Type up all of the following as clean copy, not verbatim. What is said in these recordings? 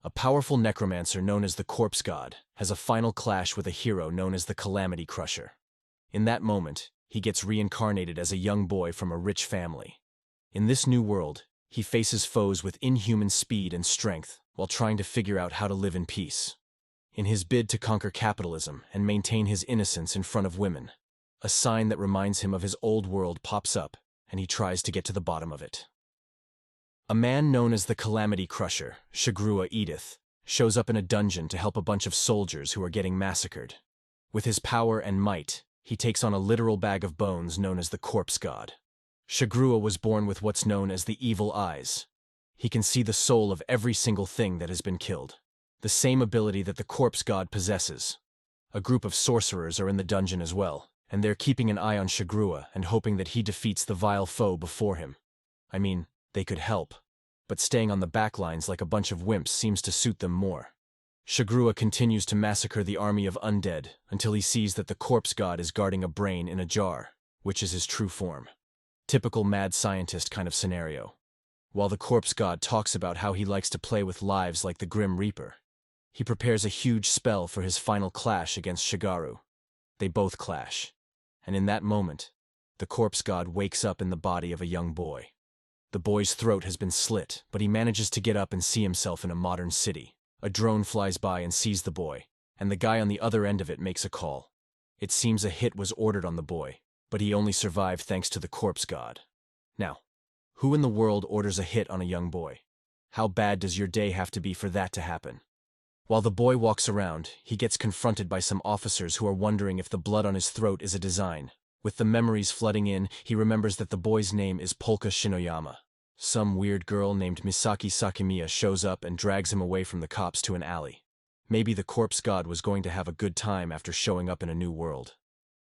A powerful necromancer known as the Corpse God has a final clash with a hero known as the Calamity Crusher. In that moment, he gets reincarnated as a young boy from a rich family. In this new world, he faces foes with inhuman speed and strength while trying to figure out how to live in peace. In his bid to conquer capitalism and maintain his innocence in front of women, a sign that reminds him of his old world pops up, and he tries to get to the bottom of it. A man known as the Calamity Crusher, Shinoyama, shows up in a dungeon to help a bunch of soldiers who are getting massacred. With his power and might, he takes on a literal bag of bones known as the Corpse God. Shinoyama was born with what's known as the evil eyes. He can see the soul of every single thing that has been killed, the same ability that the Corpse God possesses. A group of sorcerers are in the dungeon as well, and they're keeping an eye on Shinoyama and hoping that he defeats the vile foe before him. I mean, they could help, but staying on the back lines like a bunch of wimps seems to suit them more. Shinoyama continues to massacre the army of undead until he sees that the Corpse God is guarding a brain in a jar, which is his true form. Typical mad scientist kind of scenario. While the Corpse God talks about how he likes to play with lives like the Grim Reaper, he prepares a huge spell for his final clash against Shinoyama. They both clash, and in that moment, the Corpse God wakes up in the body of a young boy. The boy's throat has been slit, but he manages to get up and see himself in a modern city. A drone flies by and sees the boy, and the guy on the other end of it makes a call. It seems a hit was ordered on the boy, but he only survived thanks to the Corpse God. Now, who in the world orders a hit on a young boy? How bad does your day have to be for that to happen? While the boy walks around, he gets confronted by some officers who are wondering if the blood on his throat is a design. With the memories flooding in, he remembers that the boy's name is Polka Shinoyama. Some weird girl named Misaki Sakimiya shows up and drags him away from the cops to an alley. Maybe the Corpse God was going to have a good time after showing up in a new world.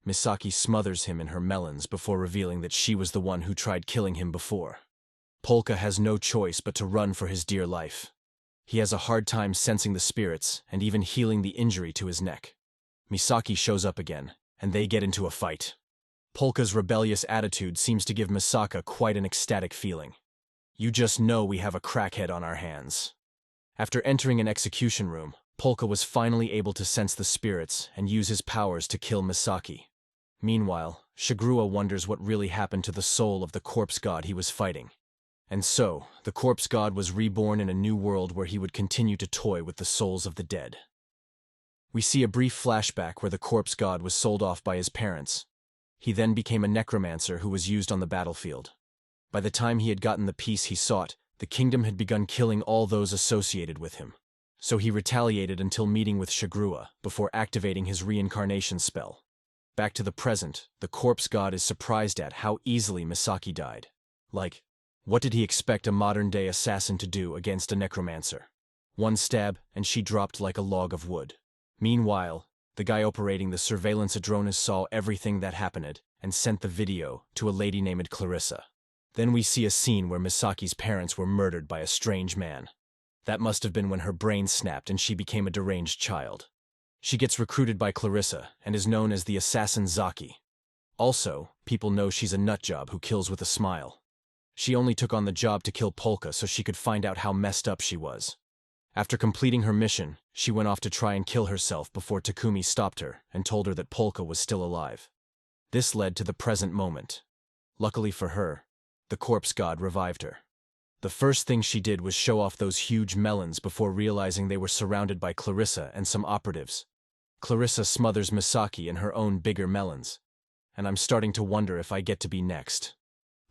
Misaki smothers him in her melons before revealing that she was the one who tried killing him before. Polka has no choice but to run for his dear life. He has a hard time sensing the spirits and even healing the injury to his neck. Misaki shows up again, and they get into a fight. Polka's rebellious attitude seems to give Misaka quite an ecstatic feeling. You just know we have a crackhead on our hands. After entering an execution room, Polka was finally able to sense the spirits and use his powers to kill Misaki. Meanwhile, Shinoyama wonders what really happened to the soul of the Corpse God he was fighting. And so, the Corpse God was reborn in a new world where he would continue to toy with the souls of the dead. We see a brief flashback where the Corpse God was sold off by his parents. He then became a necromancer who was used on the battlefield. By the time he had gotten the peace he sought, the kingdom had begun killing all those associated with him. So he retaliated until meeting with Shinoyama before activating his reincarnation spell. Back to the present, the Corpse God is surprised at how easily Misaki died. Like, what did he expect a modern-day assassin to do against a necromancer? One stab, and she dropped like a log of wood. Meanwhile, the guy operating the surveillance drone saw everything that happened and sent the video to a lady named Clarissa. Then we see a scene where Misaki's parents were murdered by a strange man. That must have been when her brain snapped and she became a deranged child. She gets recruited by Clarissa and is known as the assassin Zaki. Also, people know she's a nutjob who kills with a smile. She only took on the job to kill Polka so she could find out how messed up she was. After completing her mission, she went off to try and kill herself before Takumi stopped her and told her that Polka was still alive. This led to the present moment. Luckily for her, the Corpse God revived her. The first thing she did was show off those huge melons before realizing they were surrounded by Clarissa and some operatives. Clarissa smothers Misaki in her own bigger melons, and I'm starting to wonder if I get to be next.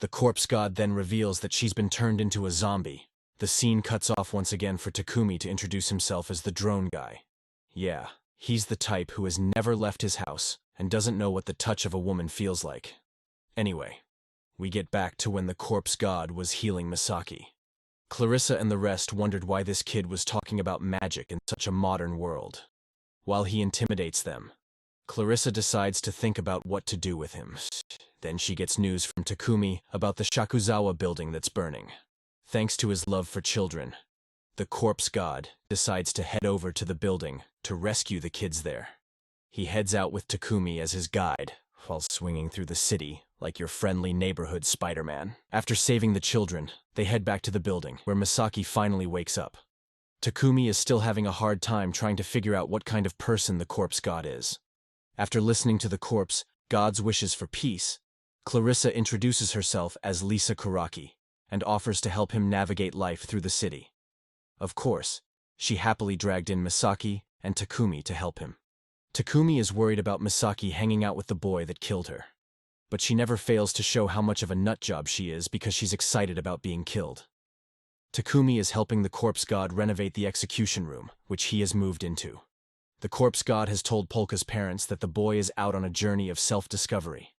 The Corpse God then reveals that she's been turned into a zombie. The scene cuts off once again for Takumi to introduce himself as the drone guy. Yeah, he's the type who has never left his house and doesn't know what the touch of a woman feels like. Anyway, we get back to when the Corpse God was healing Misaki. Clarissa and the rest wondered why this kid was talking about magic in such a modern world. While he intimidates them, Clarissa decides to think about what to do with him. Then she gets news from Takumi about the Shakuzawa building that's burning. Thanks to his love for children, the Corpse God decides to head over to the building to rescue the kids there. He heads out with Takumi as his guide, while swinging through the city like your friendly neighborhood Spider-Man. After saving the children, they head back to the building, where Misaki finally wakes up. Takumi is still having a hard time trying to figure out what kind of person the corpse god is. After listening to the corpse god's wishes for peace, Clarissa introduces herself as Lisa Kuraki and offers to help him navigate life through the city. Of course, she happily dragged in Misaki and Takumi to help him. Takumi is worried about Misaki hanging out with the boy that killed her. But she never fails to show how much of a nutjob she is because she's excited about being killed. Takumi is helping the corpse god renovate the execution room, which he has moved into. The corpse god has told Polka's parents that the boy is out on a journey of self-discovery.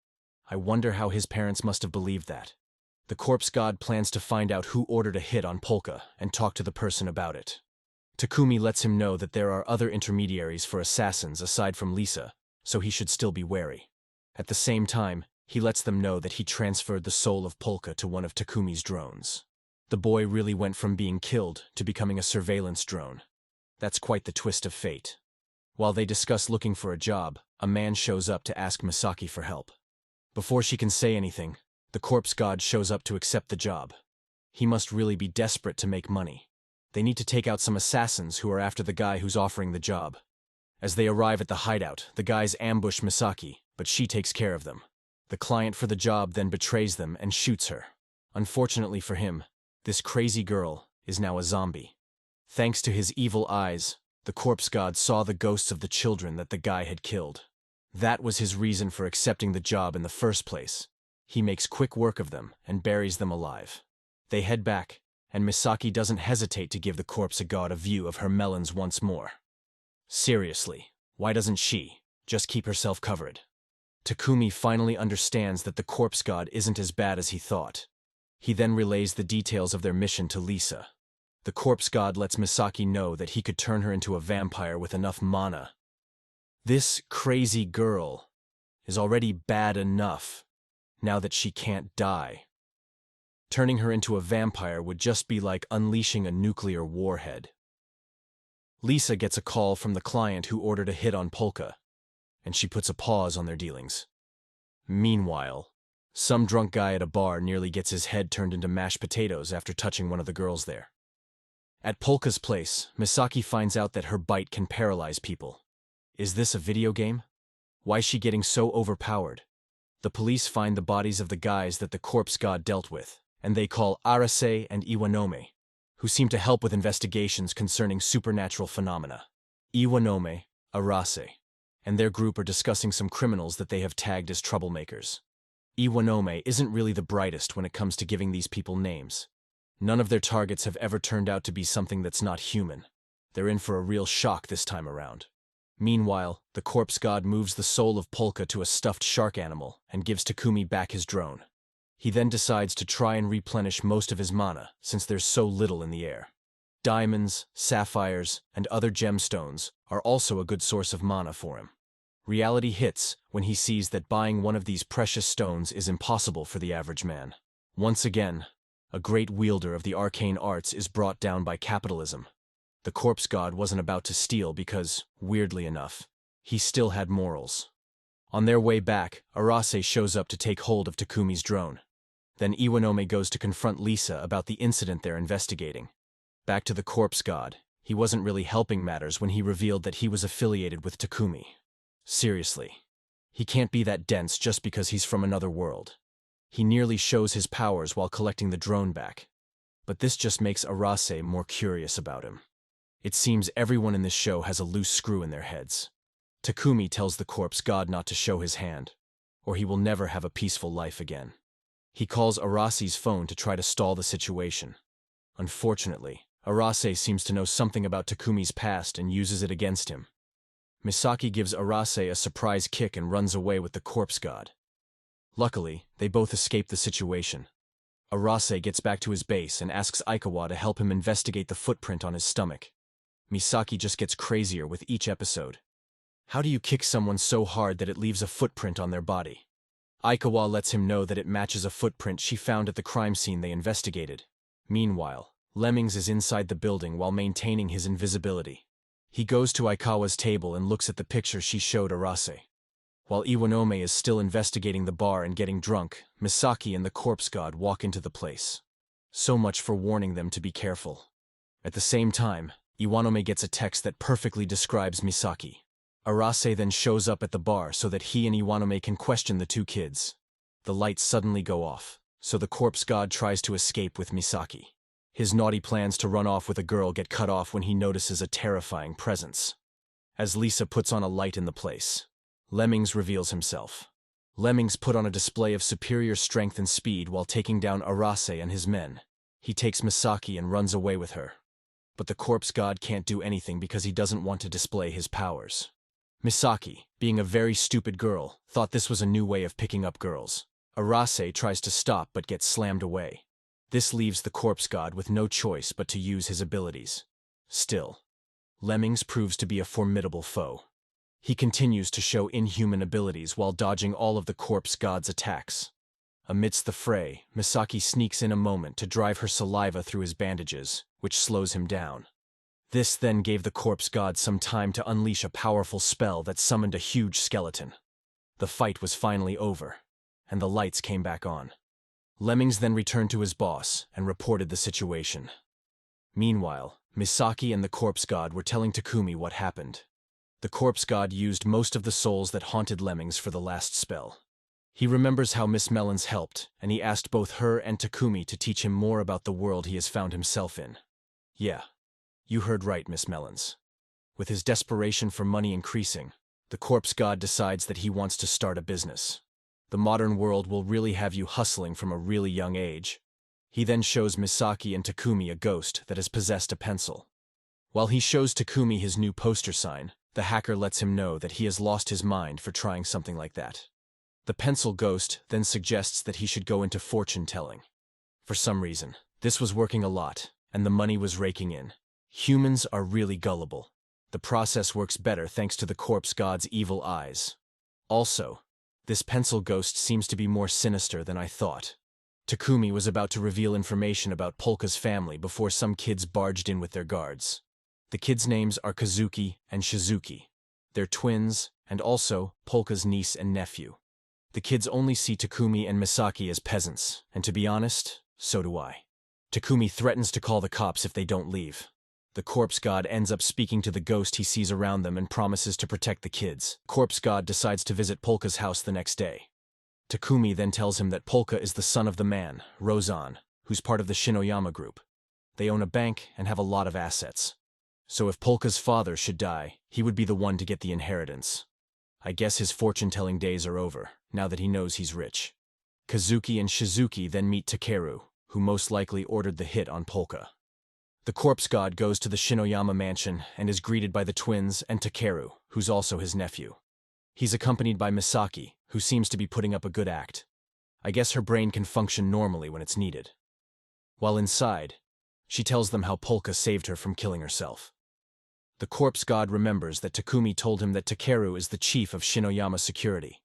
I wonder how his parents must have believed that. The corpse god plans to find out who ordered a hit on Polka and talk to the person about it. Takumi lets him know that there are other intermediaries for assassins aside from Lisa, so he should still be wary. At the same time, he lets them know that he transferred the soul of Polka to one of Takumi's drones. The boy really went from being killed to becoming a surveillance drone. That's quite the twist of fate. While they discuss looking for a job, a man shows up to ask Misaki for help. Before she can say anything, the corpse god shows up to accept the job. He must really be desperate to make money. They need to take out some assassins who are after the guy who's offering the job. As they arrive at the hideout, the guys ambush Misaki, but she takes care of them. The client for the job then betrays them and shoots her. Unfortunately for him, this crazy girl is now a zombie. Thanks to his evil eyes, the corpse god saw the ghosts of the children that the guy had killed. That was his reason for accepting the job in the first place. He makes quick work of them and buries them alive. They head back, and Misaki doesn't hesitate to give the corpse god a view of her melons once more. Seriously, why doesn't she just keep herself covered? Takumi finally understands that the corpse god isn't as bad as he thought. He then relays the details of their mission to Lisa. The corpse god lets Misaki know that he could turn her into a vampire with enough mana. This crazy girl is already bad enough now that she can't die. Turning her into a vampire would just be like unleashing a nuclear warhead. Lisa gets a call from the client who ordered a hit on Polka, and she puts a pause on their dealings. Meanwhile, some drunk guy at a bar nearly gets his head turned into mashed potatoes after touching one of the girls there. At Polka's place, Misaki finds out that her bite can paralyze people. Is this a video game? Why is she getting so overpowered? The police find the bodies of the guys that the corpse god dealt with, and they call Arase and Iwanome, who seem to help with investigations concerning supernatural phenomena. Iwanome, Arase, and their group are discussing some criminals that they have tagged as troublemakers. Iwanome isn't really the brightest when it comes to giving these people names. None of their targets have ever turned out to be something that's not human. They're in for a real shock this time around. Meanwhile, the corpse god moves the soul of Polka to a stuffed shark animal and gives Takumi back his drone. He then decides to try and replenish most of his mana since there's so little in the air. Diamonds, sapphires, and other gemstones are also a good source of mana for him. Reality hits when he sees that buying one of these precious stones is impossible for the average man. Once again, a great wielder of the arcane arts is brought down by capitalism. The corpse god wasn't about to steal because, weirdly enough, he still had morals. On their way back, Arase shows up to take hold of Takumi's drone. Then Iwanome goes to confront Lisa about the incident they're investigating. Back to the corpse god, he wasn't really helping matters when he revealed that he was affiliated with Takumi. Seriously, he can't be that dense just because he's from another world. He nearly shows his powers while collecting the drone back. But this just makes Arase more curious about him. It seems everyone in this show has a loose screw in their heads. Takumi tells the corpse god not to show his hand, or he will never have a peaceful life again. He calls Arase's phone to try to stall the situation. Unfortunately, Arase seems to know something about Takumi's past and uses it against him. Misaki gives Arase a surprise kick and runs away with the corpse god. Luckily, they both escape the situation. Arase gets back to his base and asks Aikawa to help him investigate the footprint on his stomach. Misaki just gets crazier with each episode. How do you kick someone so hard that it leaves a footprint on their body? Aikawa lets him know that it matches a footprint she found at the crime scene they investigated. Meanwhile, Lemmings is inside the building while maintaining his invisibility. He goes to Aikawa's table and looks at the picture she showed Arase. While Iwanome is still investigating the bar and getting drunk, Misaki and the corpse god walk into the place. So much for warning them to be careful. At the same time, Iwanome gets a text that perfectly describes Misaki. Arase then shows up at the bar so that he and Iwanome can question the two kids. The lights suddenly go off, so the corpse god tries to escape with Misaki. His naughty plans to run off with a girl get cut off when he notices a terrifying presence. As Lisa puts on a light in the place, Lemmings reveals himself. Lemmings put on a display of superior strength and speed while taking down Arase and his men. He takes Misaki and runs away with her. But the corpse god can't do anything because he doesn't want to display his powers. Misaki, being a very stupid girl, thought this was a new way of picking up girls. Arase tries to stop but gets slammed away. This leaves the corpse god with no choice but to use his abilities. Still, Lemmings proves to be a formidable foe. He continues to show inhuman abilities while dodging all of the corpse god's attacks. Amidst the fray, Misaki sneaks in a moment to drive her saliva through his bandages, which slows him down. This then gave the corpse god some time to unleash a powerful spell that summoned a huge skeleton. The fight was finally over, and the lights came back on. Lemmings then returned to his boss and reported the situation. Meanwhile, Misaki and the corpse god were telling Takumi what happened. The corpse god used most of the souls that haunted Lemmings for the last spell. He remembers how Miss Melons helped, and he asked both her and Takumi to teach him more about the world he has found himself in. Yeah, you heard right, Miss Melons. With his desperation for money increasing, the corpse god decides that he wants to start a business. The modern world will really have you hustling from a really young age. He then shows Misaki and Takumi a ghost that has possessed a pencil. While he shows Takumi his new poster sign, the hacker lets him know that he has lost his mind for trying something like that. The pencil ghost then suggests that he should go into fortune-telling. For some reason, this was working a lot, and the money was raking in. Humans are really gullible. The process works better thanks to the corpse god's evil eyes. Also, this pencil ghost seems to be more sinister than I thought. Takumi was about to reveal information about Polka's family before some kids barged in with their guards. The kids' names are Kazuki and Shizuki. They're twins, and also Polka's niece and nephew. The kids only see Takumi and Misaki as peasants, and to be honest, so do I. Takumi threatens to call the cops if they don't leave. The corpse god ends up speaking to the ghost he sees around them and promises to protect the kids. Corpse god decides to visit Polka's house the next day. Takumi then tells him that Polka is the son of the man, Rozan, who's part of the Shinoyama group. They own a bank and have a lot of assets. So if Polka's father should die, he would be the one to get the inheritance. I guess his fortune-telling days are over, now that he knows he's rich. Kazuki and Shizuki then meet Takeru, who most likely ordered the hit on Polka. The corpse god goes to the Shinoyama mansion and is greeted by the twins and Takeru, who's also his nephew. He's accompanied by Misaki, who seems to be putting up a good act. I guess her brain can function normally when it's needed. While inside, she tells them how Polka saved her from killing herself. The corpse god remembers that Takumi told him that Takeru is the chief of Shinoyama security,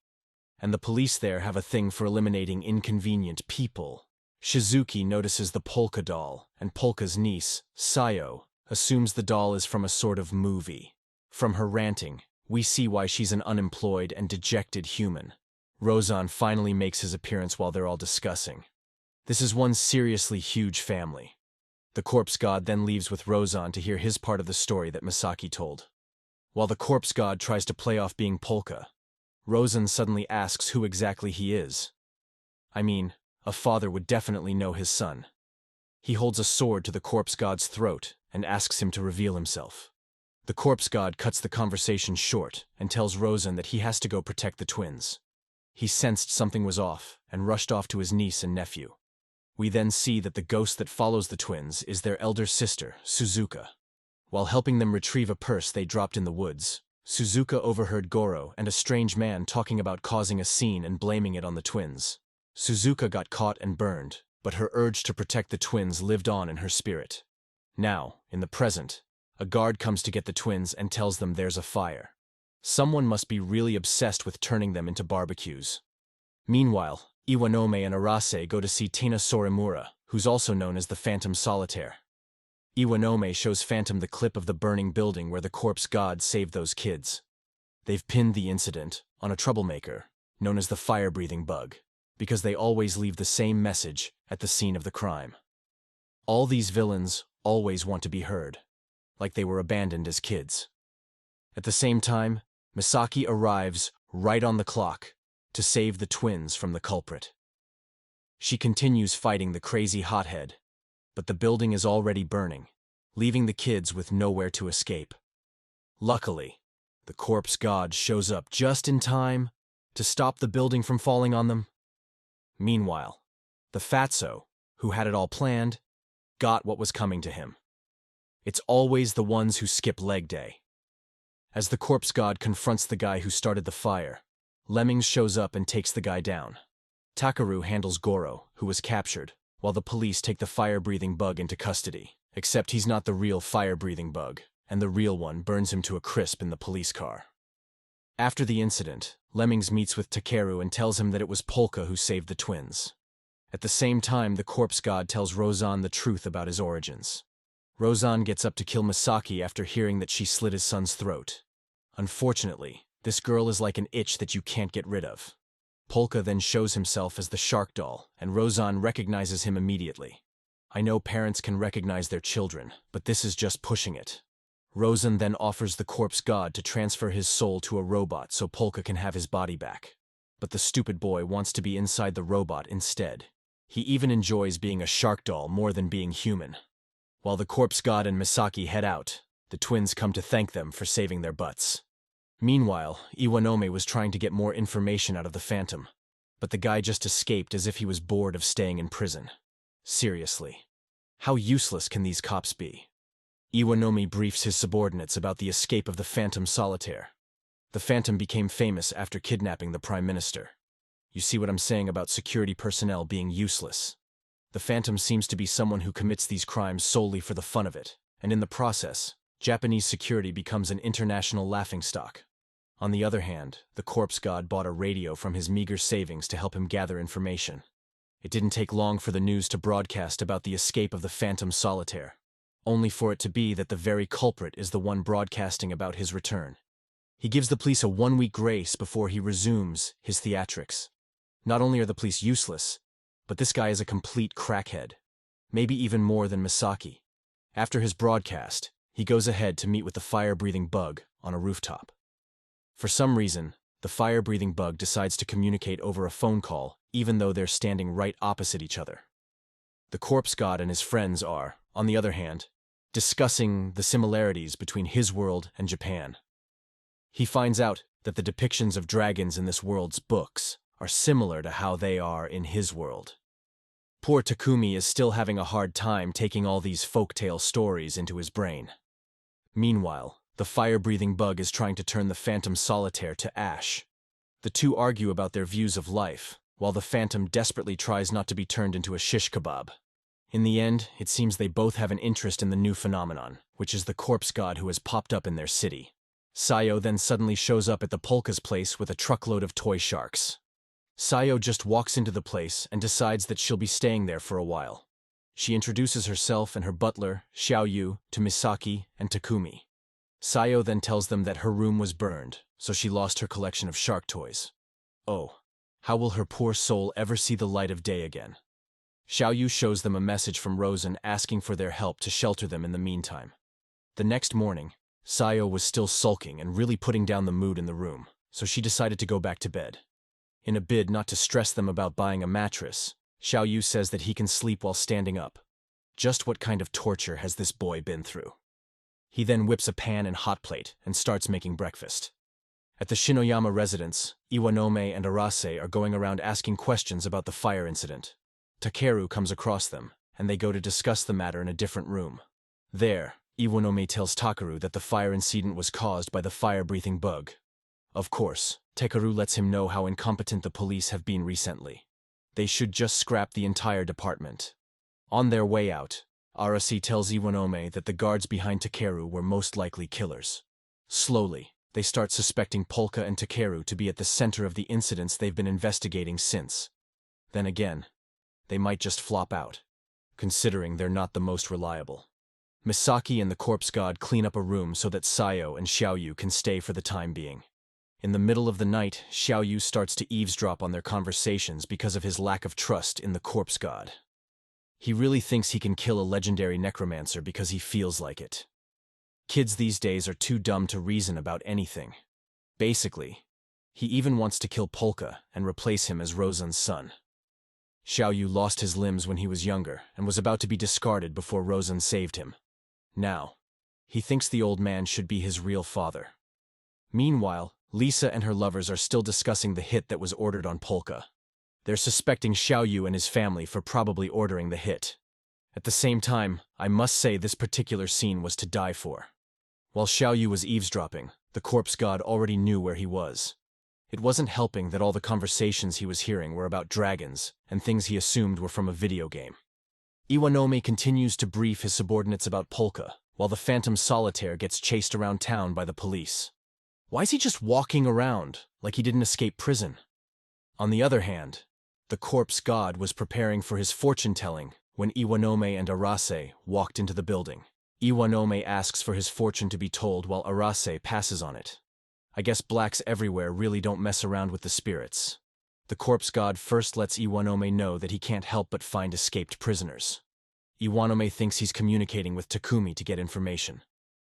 and the police there have a thing for eliminating inconvenient people. Shizuki notices the Polka doll, and Polka's niece, Sayo, assumes the doll is from a sort of movie. From her ranting, we see why she's an unemployed and dejected human. Rozan finally makes his appearance while they're all discussing. This is one seriously huge family. The corpse god then leaves with Rozan to hear his part of the story that Misaki told. While the corpse god tries to play off being Polka, Rozan suddenly asks who exactly he is. I mean, a father would definitely know his son. He holds a sword to the corpse god's throat and asks him to reveal himself. The corpse god cuts the conversation short and tells Rozan that he has to go protect the twins. He sensed something was off and rushed off to his niece and nephew. We then see that the ghost that follows the twins is their elder sister, Suzuka. While helping them retrieve a purse they dropped in the woods, Suzuka overheard Goro and a strange man talking about causing a scene and blaming it on the twins. Suzuka got caught and burned, but her urge to protect the twins lived on in her spirit. Now, in the present, a guard comes to get the twins and tells them there's a fire. Someone must be really obsessed with turning them into barbecues. Meanwhile, Iwanome and Arase go to see Tina Sorimura, who's also known as the Phantom Solitaire. Iwanome shows Phantom the clip of the burning building where the corpse god saved those kids. They've pinned the incident on a troublemaker, known as the fire-breathing bug, because they always leave the same message at the scene of the crime. All these villains always want to be heard. like they were abandoned as kids. At the same time, Misaki arrives right on the clock to save the twins from the culprit. She continues fighting the crazy hothead, but the building is already burning, leaving the kids with nowhere to escape. Luckily, the corpse god shows up just in time to stop the building from falling on them. Meanwhile, the fatso, who had it all planned, got what was coming to him. It's always the ones who skip leg day. As the corpse god confronts the guy who started the fire, Lemmings shows up and takes the guy down. Takaru handles Goro, who was captured, while the police take the fire-breathing bug into custody, except he's not the real fire-breathing bug, and the real one burns him to a crisp in the police car. After the incident, Lemmings meets with Takeru and tells him that it was Polka who saved the twins. At the same time, the corpse god tells Rozan the truth about his origins. Rozan gets up to kill Misaki after hearing that she slit his son's throat. Unfortunately, this girl is like an itch that you can't get rid of. Polka then shows himself as the shark doll, and Rozan recognizes him immediately. I know parents can recognize their children, but this is just pushing it. Rozan then offers the corpse god to transfer his soul to a robot so Polka can have his body back. But the stupid boy wants to be inside the robot instead. He even enjoys being a shark doll more than being human. While the corpse god and Misaki head out, the twins come to thank them for saving their butts. Meanwhile, Iwanome was trying to get more information out of the Phantom, but the guy just escaped as if he was bored of staying in prison. Seriously, how useless can these cops be? Iwanome briefs his subordinates about the escape of the Phantom Solitaire. The Phantom became famous after kidnapping the Prime Minister. You see what I'm saying about security personnel being useless? The Phantom seems to be someone who commits these crimes solely for the fun of it, and in the process, Japanese security becomes an international laughingstock. On the other hand, the corpse god bought a radio from his meager savings to help him gather information. It didn't take long for the news to broadcast about the escape of the Phantom Solitaire, only for it to be that the very culprit is the one broadcasting about his return. He gives the police a 1-week grace before he resumes his theatrics. Not only are the police useless, but this guy is a complete crackhead, maybe even more than Misaki. After his broadcast, he goes ahead to meet with the fire-breathing bug on a rooftop. For some reason, the fire-breathing bug decides to communicate over a phone call, even though they're standing right opposite each other. The corpse god and his friends are, on the other hand, discussing the similarities between his world and Japan. He finds out that the depictions of dragons in this world's books are similar to how they are in his world. Poor Takumi is still having a hard time taking all these folktale stories into his brain. Meanwhile, the fire-breathing bug is trying to turn the Phantom Solitaire to ash. The two argue about their views of life, while the Phantom desperately tries not to be turned into a shish kebab. In the end, it seems they both have an interest in the new phenomenon, which is the corpse god who has popped up in their city. Sayo then suddenly shows up at the Polka's place with a truckload of toy sharks. Sayo just walks into the place and decides that she'll be staying there for a while. She introduces herself and her butler, Xiaoyu, to Misaki and Takumi. Sayo then tells them that her room was burned, so she lost her collection of shark toys. Oh, how will her poor soul ever see the light of day again? Xiaoyu shows them a message from Rosen asking for their help to shelter them in the meantime. The next morning, Sayo was still sulking and really putting down the mood in the room, so she decided to go back to bed. In a bid not to stress them about buying a mattress, Xiaoyu says that he can sleep while standing up. Just what kind of torture has this boy been through? He then whips a pan and hot plate and starts making breakfast. At the Shinoyama residence, Iwanome and Arase are going around asking questions about the fire incident. Takeru comes across them, and they go to discuss the matter in a different room. There, Iwanome tells Takeru that the fire incident was caused by the fire-breathing bug. Of course, Takeru lets him know how incompetent the police have been recently. They should just scrap the entire department. On their way out, Arase tells Iwanome that the guards behind Takeru were most likely killers. Slowly, they start suspecting Polka and Takeru to be at the center of the incidents they've been investigating since. Then again, they might just flop out, considering they're not the most reliable. Misaki and the corpse god clean up a room so that Sayo and Xiaoyu can stay for the time being. In the middle of the night, Xiaoyu starts to eavesdrop on their conversations because of his lack of trust in the corpse god. He really thinks he can kill a legendary necromancer because he feels like it. Kids these days are too dumb to reason about anything. Basically, he even wants to kill Polka and replace him as Rozan's son. Xiaoyu lost his limbs when he was younger and was about to be discarded before Rozan saved him. Now, he thinks the old man should be his real father. Meanwhile, Lisa and her lovers are still discussing the hit that was ordered on Polka. They're suspecting Xiaoyu and his family for probably ordering the hit. At the same time, I must say this particular scene was to die for. While Xiaoyu was eavesdropping, the corpse god already knew where he was. It wasn't helping that all the conversations he was hearing were about dragons and things he assumed were from a video game. Iwanome continues to brief his subordinates about Polka, while the Phantom Solitaire gets chased around town by the police. Why is he just walking around like he didn't escape prison? On the other hand, the corpse god was preparing for his fortune-telling when Iwanome and Arase walked into the building. Iwanome asks for his fortune to be told while Arase passes on it. I guess blacks everywhere really don't mess around with the spirits. The corpse god first lets Iwanome know that he can't help but find escaped prisoners. Iwanome thinks he's communicating with Takumi to get information,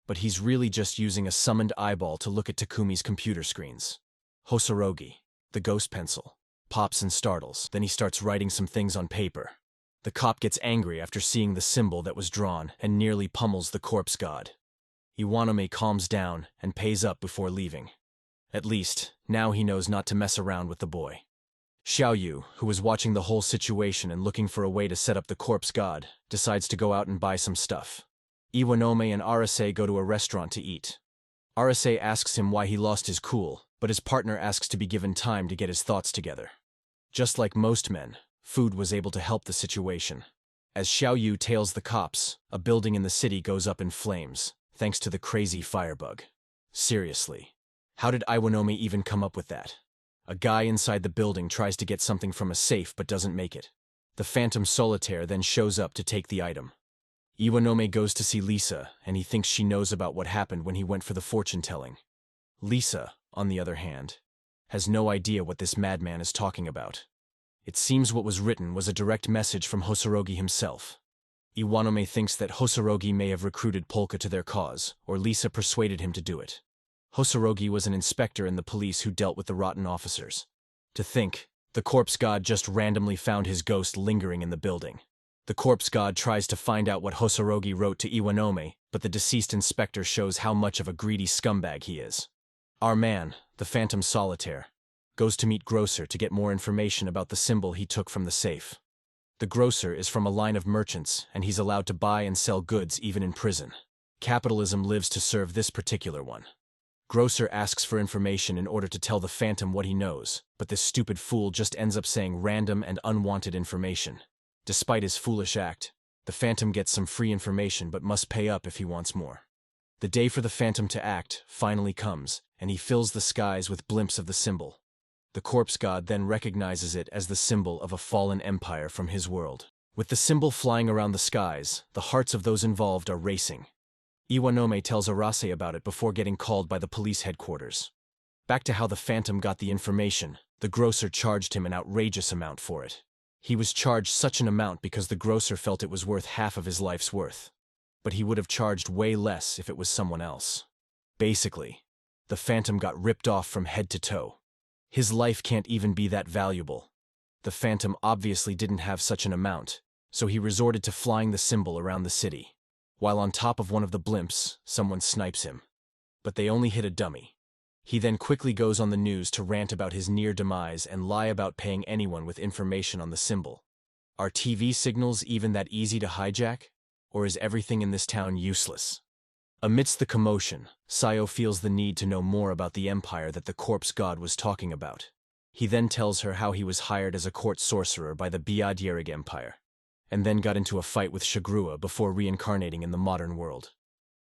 but he's really just using a summoned eyeball to look at Takumi's computer screens. Hosorogi, the ghost pencil, pops and startles, then he starts writing some things on paper. The cop gets angry after seeing the symbol that was drawn and nearly pummels the corpse god. Iwanome calms down and pays up before leaving. At least, now he knows not to mess around with the boy. Xiaoyu, who was watching the whole situation and looking for a way to set up the corpse god, decides to go out and buy some stuff. Iwanome and Arase go to a restaurant to eat. Arase asks him why he lost his cool, but his partner asks to be given time to get his thoughts together. Just like most men, food was able to help the situation. As Xiaoyu tails the cops, a building in the city goes up in flames, thanks to the crazy firebug. Seriously, how did Iwanome even come up with that? A guy inside the building tries to get something from a safe but doesn't make it. The Phantom Solitaire then shows up to take the item. Iwanome goes to see Lisa, and he thinks she knows about what happened when he went for the fortune-telling. Lisa, on the other hand, has no idea what this madman is talking about. It seems what was written was a direct message from Hosorogi himself. Iwanome thinks that Hosorogi may have recruited Polka to their cause, or Lisa persuaded him to do it. Hosorogi was an inspector in the police who dealt with the rotten officers. To think, the corpse god just randomly found his ghost lingering in the building. The corpse god tries to find out what Hosorogi wrote to Iwanome, but the deceased inspector shows how much of a greedy scumbag he is. Our man, the Phantom Solitaire, goes to meet Grocer to get more information about the symbol he took from the safe. The grocer is from a line of merchants, and he's allowed to buy and sell goods even in prison. Capitalism lives to serve this particular one. Grocer asks for information in order to tell the Phantom what he knows, but this stupid fool just ends up saying random and unwanted information. Despite his foolish act, the Phantom gets some free information but must pay up if he wants more. The day for the Phantom to act finally comes, and he fills the skies with blimps of the symbol. The corpse god then recognizes it as the symbol of a fallen empire from his world. With the symbol flying around the skies, the hearts of those involved are racing. Iwanome tells Arase about it before getting called by the police headquarters. Back to how the Phantom got the information, the grocer charged him an outrageous amount for it. He was charged such an amount because the grocer felt it was worth half of his life's worth. But he would have charged way less if it was someone else. Basically, the Phantom got ripped off from head to toe. His life can't even be that valuable. The Phantom obviously didn't have such an amount, so he resorted to flying the symbol around the city. While on top of one of the blimps, someone snipes him. But they only hit a dummy. He then quickly goes on the news to rant about his near demise and lie about paying anyone with information on the symbol. Are TV signals even that easy to hijack? Or is everything in this town useless? Amidst the commotion, Sayo feels the need to know more about the empire that the corpse god was talking about. He then tells her how he was hired as a court sorcerer by the Biadierig Empire, and then got into a fight with Shigrua before reincarnating in the modern world.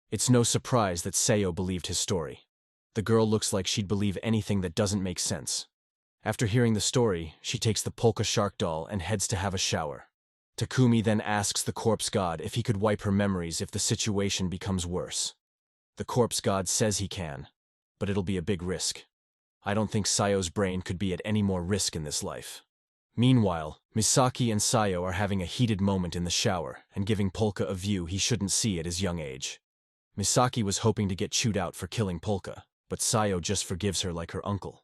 It's no surprise that Sayo believed his story. The girl looks like she'd believe anything that doesn't make sense. After hearing the story, she takes the Polka shark doll and heads to have a shower. Takumi then asks the corpse god if he could wipe her memories if the situation becomes worse. The corpse god says he can, but it'll be a big risk. I don't think Sayo's brain could be at any more risk in this life. Meanwhile, Misaki and Sayo are having a heated moment in the shower and giving Polka a view he shouldn't see at his young age. Misaki was hoping to get chewed out for killing Polka, but Sayo just forgives her like her uncle.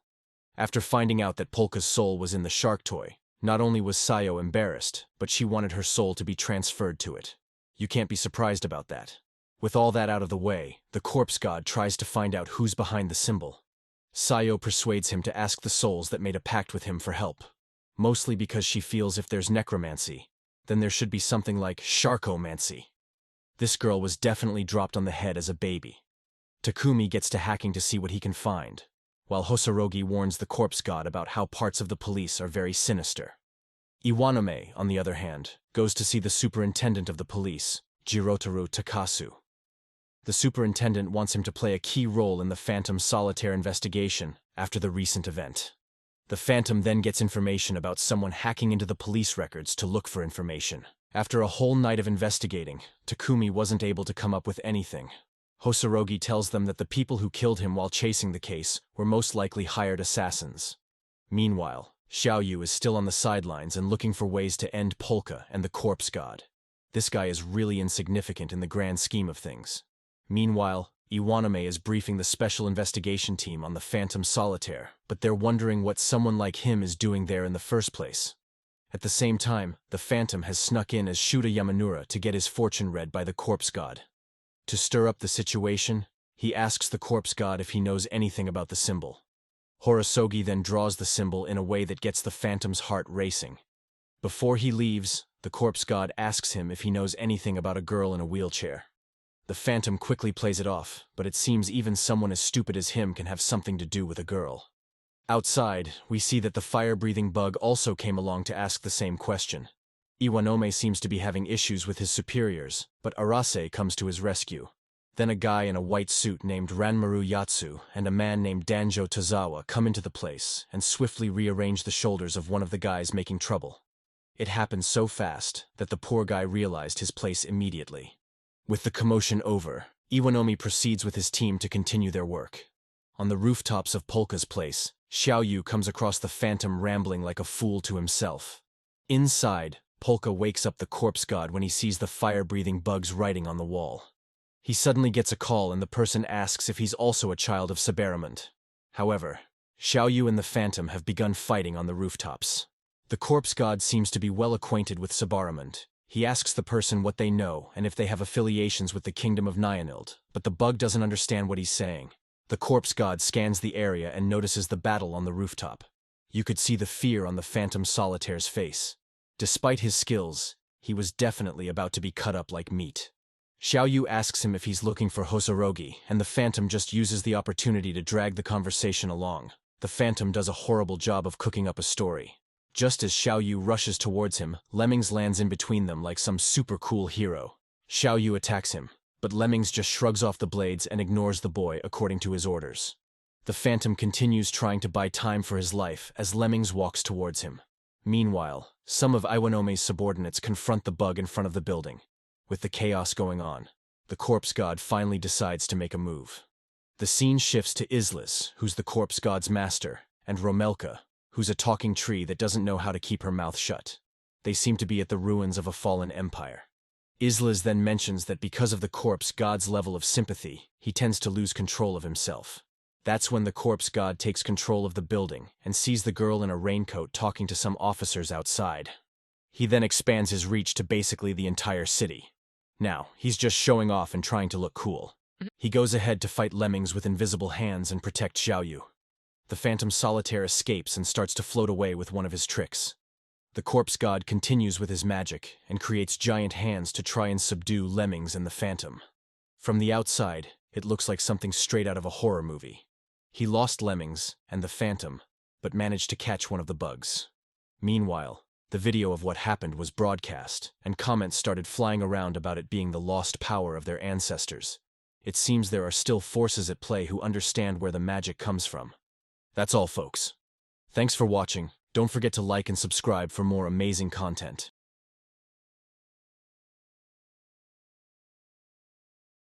After finding out that Polka's soul was in the shark toy, not only was Sayo embarrassed, but she wanted her soul to be transferred to it. You can't be surprised about that. With all that out of the way, the corpse god tries to find out who's behind the symbol. Sayo persuades him to ask the souls that made a pact with him for help. Mostly because she feels if there's necromancy, then there should be something like sharkomancy. This girl was definitely dropped on the head as a baby. Takumi gets to hacking to see what he can find, while Hosorogi warns the corpse god about how parts of the police are very sinister. Iwanome, on the other hand, goes to see the superintendent of the police, Jirotaru Takasu. The superintendent wants him to play a key role in the Phantom Solitaire investigation after the recent event. The Phantom then gets information about someone hacking into the police records to look for information. After a whole night of investigating, Takumi wasn't able to come up with anything. Hosorogi tells them that the people who killed him while chasing the case were most likely hired assassins. Meanwhile, Xiaoyu is still on the sidelines and looking for ways to end Polka and the corpse god. This guy is really insignificant in the grand scheme of things. Meanwhile, Iwanome is briefing the special investigation team on the Phantom Solitaire, but they're wondering what someone like him is doing there in the first place. At the same time, the Phantom has snuck in as Shuta Yamanura to get his fortune read by the corpse god. To stir up the situation, he asks the corpse god if he knows anything about the symbol. Horosogi then draws the symbol in a way that gets the Phantom's heart racing. Before he leaves, the corpse god asks him if he knows anything about a girl in a wheelchair. The Phantom quickly plays it off, but it seems even someone as stupid as him can have something to do with a girl. Outside, we see that the fire-breathing bug also came along to ask the same question. Iwanome seems to be having issues with his superiors, but Arase comes to his rescue. Then a guy in a white suit named Ranmaru Yatsu and a man named Danjo Tozawa come into the place and swiftly rearrange the shoulders of one of the guys making trouble. It happened so fast that the poor guy realized his place immediately. With the commotion over, Iwanome proceeds with his team to continue their work. On the rooftops of Polka's place, Xiaoyu comes across the Phantom rambling like a fool to himself. Inside, Polka wakes up the corpse god when he sees the fire-breathing bug's writing on the wall. He suddenly gets a call and the person asks if he's also a child of Sabarimund. However, Xiaoyu and the Phantom have begun fighting on the rooftops. The corpse god seems to be well acquainted with Sabarimund. He asks the person what they know and if they have affiliations with the kingdom of Nyanild, but the bug doesn't understand what he's saying. The corpse god scans the area and notices the battle on the rooftop. You could see the fear on the Phantom Solitaire's face. Despite his skills, he was definitely about to be cut up like meat. Xiaoyu asks him if he's looking for Hosorogi, and the Phantom just uses the opportunity to drag the conversation along. The Phantom does a horrible job of cooking up a story. Just as Xiaoyu rushes towards him, Lemmings lands in between them like some super cool hero. Xiaoyu attacks him, but Lemmings just shrugs off the blades and ignores the boy according to his orders. The Phantom continues trying to buy time for his life as Lemmings walks towards him. Meanwhile, some of Iwanome's subordinates confront the bug in front of the building. With the chaos going on, the corpse god finally decides to make a move. The scene shifts to Islis, who's the corpse god's master, and Romelka, who's a talking tree that doesn't know how to keep her mouth shut. They seem to be at the ruins of a fallen empire. Islis then mentions that because of the corpse god's level of sympathy, he tends to lose control of himself. That's when the corpse god takes control of the building and sees the girl in a raincoat talking to some officers outside. He then expands his reach to basically the entire city. Now, he's just showing off and trying to look cool. He goes ahead to fight Lemmings with invisible hands and protect Xiaoyu. The Phantom Solitaire escapes and starts to float away with one of his tricks. The corpse god continues with his magic and creates giant hands to try and subdue Lemmings and the Phantom. From the outside, it looks like something straight out of a horror movie. He lost Lemmings and the Phantom, but managed to catch one of the bugs. Meanwhile, the video of what happened was broadcast, and comments started flying around about it being the lost power of their ancestors. It seems there are still forces at play who understand where the magic comes from. That's all, folks. Thanks for watching. Don't forget to like and subscribe for more amazing content.